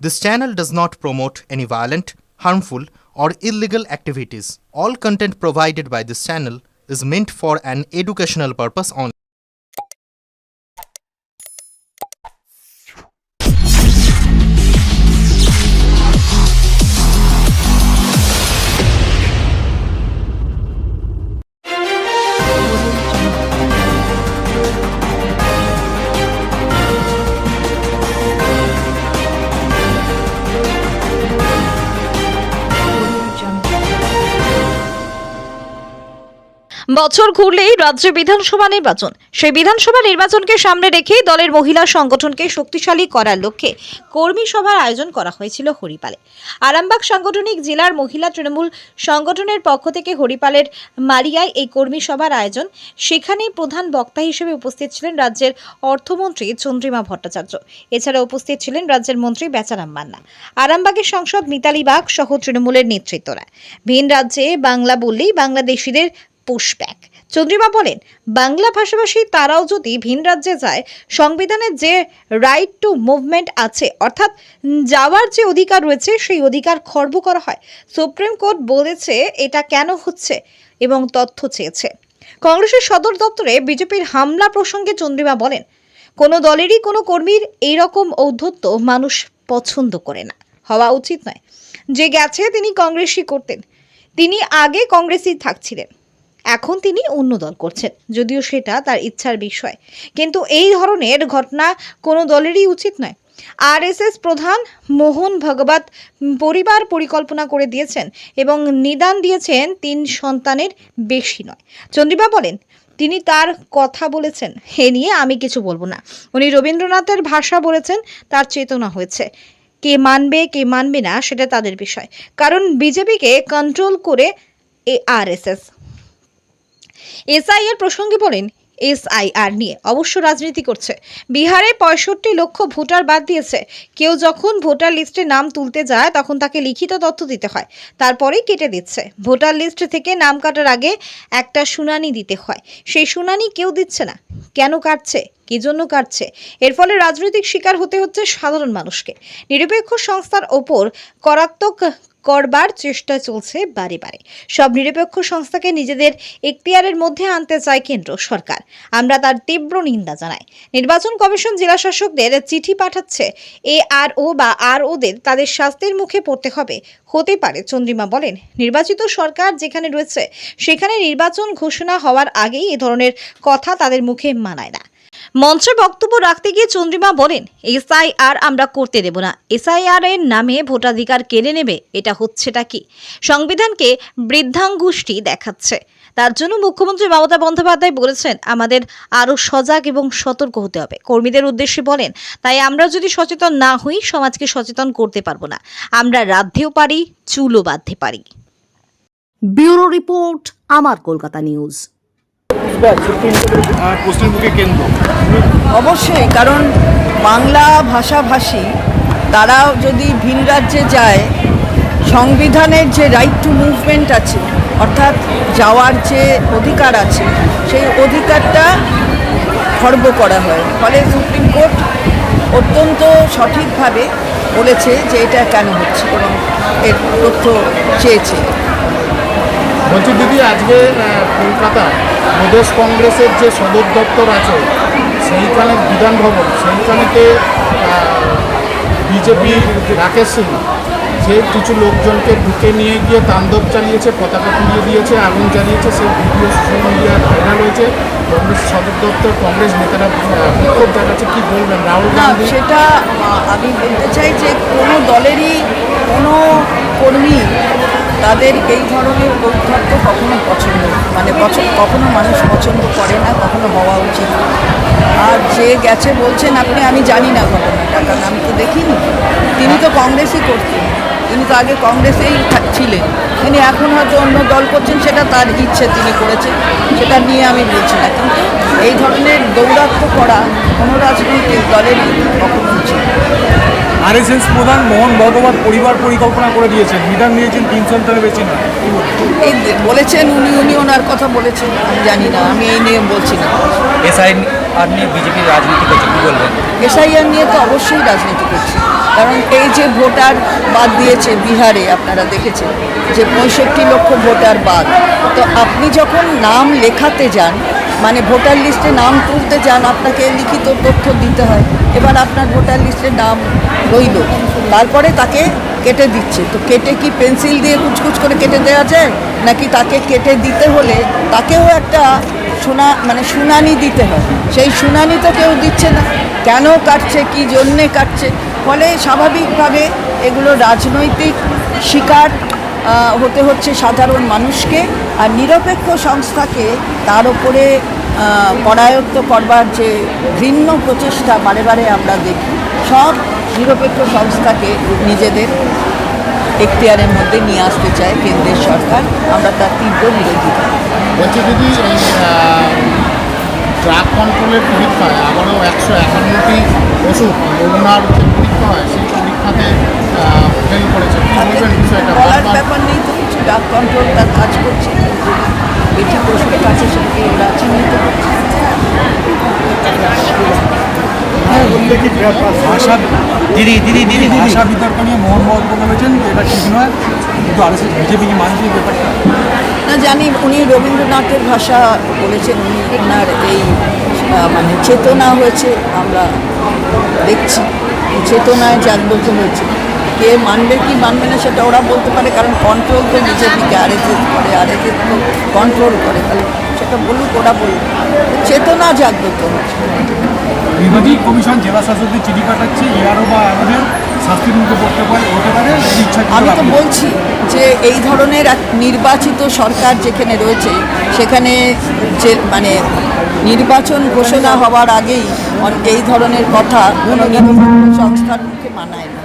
This channel does not promote any violent, harmful, or illegal activities. All content provided by this channel is meant for an educational purpose only. বছর ঘুরলেই রাজ্যে বিধানসভা নির্বাচন। সেই বিধানসভা নির্বাচনকে সামনে রেখে দলের মহিলা সংগঠনকে শক্তিশালী করার লক্ষ্যে কর্মী সভার আয়োজন করা হয়েছিল হরিপালে। আরামবাগ সাংগঠনিক জেলার মহিলা তৃণমূল সংগঠনের পক্ষ থেকে হরিপালের মারিয়ায় এই কর্মী সভার আয়োজন। সেখানেই প্রধান বক্তা হিসেবে উপস্থিত ছিলেন রাজ্যের অর্থমন্ত্রী চন্দ্রিমা ভট্টাচার্য। এছাড়া উপস্থিত ছিলেন রাজ্যের মন্ত্রী বেচারাম মান্না, আরামবাগের সাংসদ মিতালি বাগ সহ তৃণমূলের নেতৃত্বরা। ভিন রাজ্যে বাংলা বললেই বাংলাদেশিদের পুশব্যাক। চন্দ্রিমা বলেন, বাংলা ভাষাভাষী তারাও যদি ভিন রাজ্যে যায়, সংবিধানের যে রাইট টু মুভমেন্ট আছে, অর্থাৎ যাওয়ার যে অধিকার রয়েছে, সেই অধিকার খর্ব করা হয়। সুপ্রিম কোর্ট বলেছে এটা কেন হচ্ছে এবং তথ্য চেয়েছে। কংগ্রেসের সদর দপ্তরে বিজেপির হামলা প্রসঙ্গে চন্দ্রিমা বলেন, কোনো দলেরই কোনো কর্মীর এইরকম ঔদ্ধত্য মানুষ পছন্দ করে না, হওয়া উচিত নয়। যে গেছে তিনি কংগ্রেসই করতেন, তিনি আগে কংগ্রেসই থাকছিলেন, এখন তিনি অন্য দল করছেন, যদিও সেটা তার ইচ্ছার বিষয়, কিন্তু এই ধরনের ঘটনা কোনো দলেরই উচিত নয়। আরএসএস প্রধান মোহন ভাগবত পরিবার পরিকল্পনা করে দিয়েছেন এবং নিদান দিয়েছেন 3 সন্তানের বেশি নয়। চন্দ্রিমা বলেন, তিনি তার কথা বলেছেন, এ নিয়ে আমি কিছু বলবো না। উনি রবীন্দ্রনাথের ভাষা বলেছেন, তার চেতনা হয়েছে। কে মানবে কে মানবে না সেটা তাদের বিষয়, কারণ বিজেপিকে কন্ট্রোল করে আরএসএস। এসআইআর প্রসঙ্গে বলেন, এসআইআর নিয়ে অবশ্য রাজনীতি করছে। বিহারে 65 লক্ষ ভোটার বাদ দিয়েছে। কেউ যখন ভোটার লিস্টে নাম তুলতে যায় তখন তাকে লিখিত তথ্য দিতে হয়, তারপরেই কেটে দিচ্ছে। ভোটার লিস্ট থেকে নাম কাটার আগে একটা শুনানি দিতে হয়, সেই শুনানি কেউ দিচ্ছে না। কেন কাটছে, কি জন্য কাটছে? এর ফলে রাজনৈতিক শিকার হতে হচ্ছে সাধারণ মানুষকে। নিরপেক্ষ সংস্থার ওপর করাত্মক করবার চেষ্টা চলছে বারে বারে। সব নিরপেক্ষ সংস্থাকে নিজেদের এখতিয়ারের মধ্যে আনতে চায় কেন্দ্র সরকার। আমরা তার তীব্র নিন্দা জানাই। নির্বাচন কমিশন জেলা শাসকদের চিঠি পাঠাচ্ছে, এআরও বা আরওদের তাদের শাস্তির মুখে পড়তে হবে। হতে পারে, চন্দ্রিমা বলেন, নির্বাচিত সরকার যেখানে রয়েছে সেখানে নির্বাচন ঘোষণা হওয়ার আগেই এ ধরনের কথা তাদের মুখে মানায় না। মঞ্চে বক্তব্য রাখতে গিয়ে চন্দ্রিমা বলেন, এসআইআর আমরা করতে দেব না। এসআইআর এর নামে ভোটাধিকার কেড়ে নেবে, এটা হচ্ছেটা কি? সংবিধানকে বৃদ্ধাঙ্গুষ্টি দেখাচ্ছে। তার জন্য মুখ্যমন্ত্রী মমতা বন্দ্যোপাধ্যায় বলেছেন, আমাদের আরো সজাগ এবং সতর্ক হতে হবে। কর্মীদের উদ্দেশ্যে বলেন, তাই আমরা যদি সচেতন না হই, সমাজকে সচেতন করতে পারবো না। আমরা রাঁধতেও পারি, চুলও বাঁধতে পারি। ব্যুরো রিপোর্ট, আমার কলকাতা নিউজ। পশ্চিমবঙ্গে কেন্দ্র অবশ্যই, কারণ বাংলা ভাষাভাষী তারাও যদি ভিন রাজ্যে যায়, সংবিধানের যে রাইট টু মুভমেন্ট আছে, অর্থাৎ যাওয়ার যে অধিকার আছে, সেই অধিকারটা খর্ব করা হয়। ফলে সুপ্রিম কোর্ট অত্যন্ত সঠিকভাবে বলেছে যে এটা কেন হচ্ছে এবং এর তথ্য চেয়েছে। বলছি দিদি, আজকে কলকাতা প্রদেশ কংগ্রেসের যে সদর দপ্তর আছে, সেইখানে বিধান ভবন, সেইখানেতে বিজেপি রাকেশ সিং সে কিছু লোকজনকে ঢুকে নিয়ে গিয়ে তাণ্ডব চালিয়েছে, পতাকা তুলিয়ে দিয়েছে, আগুন জ্বালিয়েছে। সেই ভিডিও সোশ্যাল মিডিয়ায় ভাইরাল হয়েছে। কংগ্রেস সদর দপ্তর কংগ্রেস নেতারা বিক্ষোভ দেখাচ্ছে, কী বলবেন? রাহুল গান্ধী, সেটা আমি বলতে চাই যে কোনো দলেরই কোনো কর্মী তাদের এই ধরনের ঔদ্ধত্য কখনো পছন্দ, কখনো মানুষ পছন্দ করে না, কখনো হওয়া উচিত। আর যে গেছে বলছেন আপনি, আমি জানি না ঘটনাটা, কারণ আমি তো দেখিনি। তিনি তো কংগ্রেসই করতেন, তিনি তো আগে কংগ্রেসেই ছিলেন। তিনি এখন হয়তো অন্য দল করছেন, সেটা তার ইচ্ছে, তিনি করেছেন, সেটা নিয়ে আমি বলছি না। কিন্তু এই ধরনের দৌরাত্ম্য করা কোনো রাজনৈতিক দলেরই কখনো উচিত। আরএসএস প্রধান মোহন ভাগবত পরিবার পরিকল্পনা করে দিয়েছেন, নিদান দিয়েছেন 3 সন্তানের বেশি নয়। এই বলেছেন উনি ওনার কথা বলেছেন, আমি জানি না, আমি এই নিয়ে বলছি না। এসআইআর নিয়ে বিজেপির রাজনীতি করছে, কী বলবেন? এসআইআর নিয়ে তো অবশ্যই রাজনীতি করছে, কারণ এই যে ভোটার বাদ দিয়েছে বিহারে, আপনারা দেখেছেন যে 65 লক্ষ ভোটার বাদ। তো আপনি যখন নাম লেখাতে যান, মানে ভোটার লিস্টে নাম তুলতে যান, আপনাকে লিখিত তথ্য দিতে হয়। এবার আপনার ভোটার লিস্টে নাম রইল, তারপরে তাকে কেটে দিচ্ছে। তো কেটে কি পেন্সিল দিয়ে কুচকুচ করে কেটে দেওয়া যায়, নাকি তাকে কেটে দিতে হলে তাকেও একটা শুনানি দিতে হয়? সেই শুনানি তো কেউ দিচ্ছে না। কেন কাটছে, কী জন্যে কাটছে? ফলে স্বাভাবিকভাবে এগুলো রাজনৈতিক শিকার হতে হচ্ছে সাধারণ মানুষকে, আর নিরপেক্ষ সংস্থাকে তার উপরে করায়ত্ত করবার যে ঘৃণ্য প্রচেষ্টা বারে বারে আমরা দেখি। সব নিরপেক্ষ সংস্থাকে নিজেদের এখতিয়ারের মধ্যে নিয়ে আসতে চায় কেন্দ্রের সরকার। আমরা তার তীব্র বিরোধিতা। বলছি দিদি, এই ড্রাগ কন্ট্রোলের পরীক্ষায় আবারও 151টি ওষুধ নমুনার যে পরীক্ষা হয়, সেই পরীক্ষাতে ফেল করেছে। কী বলবেন বিষয়টা? বলার ব্যাপার নেই তো কিছু, ড্রাগ কন্ট্রোল তার কাজ করছে, এটি প্রশ্নের কাছে সেটাকে ওরা চিহ্নিত করছে। ভাষা ভাষা বিতর্ক নিয়ে মোহন বলেছেন যে এটা ঠিক নয়, কিন্তু আরএসএস বিজেপি কি মানছে ব্যাপারটা? না জানি, উনি রবীন্দ্রনাথের ভাষা বলেছেন, উনি ওনার এই চেতনা হয়েছে, আমরা দেখছি চেতনায় জাগ্রত হয়েছে। কে মানবে কি মানবে না সেটা ওরা বলতে পারে, কারণ কন্ট্রোল তো বিজেপিকে আরএসএস করে, আরএসএস তো কন্ট্রোল করে, তাহলে সেটা বলুক, ওরা বলুক। চেতনা জাগ্রত হয়েছে। বিরোধী কমিশন জেলা শাসকদের চিঠি পাঠাচ্ছে, এআরও বা আমাদের শাস্তির মুখে পড়তে পারে, হতে পারে ইচ্ছা। আমি তো বলছি যে এই ধরনের এক নির্বাচিত সরকার যেখানে রয়েছে, সেখানে যে নির্বাচন ঘোষণা হওয়ার আগেই এই ধরনের কথা কোনো নিরপেক্ষ সংস্থার মুখে মানায় না।